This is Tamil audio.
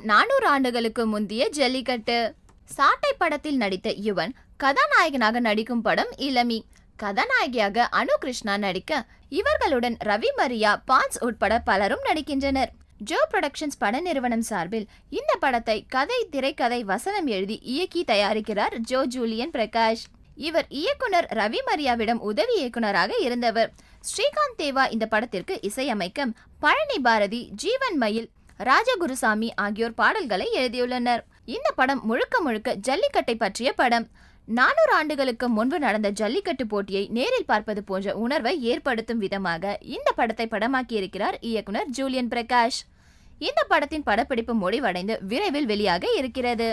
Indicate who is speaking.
Speaker 1: 400 ஆண்டுகளுக்கு முந்தைய ஜல்லிக்கட்டு. சாட்டை படத்தில் நடித்த யுவன் கதாநாயகனாக நடிக்கும் படம் இளமி. கதாநாயகியாக அனு கிருஷ்ணா நடிக்க இவர்களுடன் ரவி மரியா, பான்ஸ் உட்பட பலரும் நடிக்கின்றனர். ஜோ புரொடக்ஷன்ஸ் பட நிறுவனம் சார்பில் இந்த படத்தை கதை, திரைக்கதை, வசனம் எழுதி இயக்கி தயாரிக்கிறார் ஜோ ஜூலியன் பிரகாஷ். இவர் இயக்குனர் ரவி மரியாவிடம் உதவி இயக்குனராக இருந்தவர். ஸ்ரீகாந்த் தேவா இந்த படத்திற்கு இசையமைக்க பழனி பாரதி, ஜீவன் மயில், ராஜகுருசாமி ஆகியோர் பாடல்களை எழுதியுள்ளனர். இந்த படம் முழுக்க முழுக்க ஜல்லிக்கட்டை பற்றிய படம். 400 ஆண்டுகளுக்கு முன்பு நடந்த ஜல்லிக்கட்டு போட்டியை நேரில் பார்ப்பது போன்ற உணர்வை ஏற்படுத்தும் விதமாக இந்த படத்தை படமாக்கியிருக்கிறார் இயக்குனர் ஜூலியன் பிரகாஷ். இந்த படத்தின் படப்பிடிப்பு முடிவடைந்து விரைவில் வெளியாக இருக்கிறது.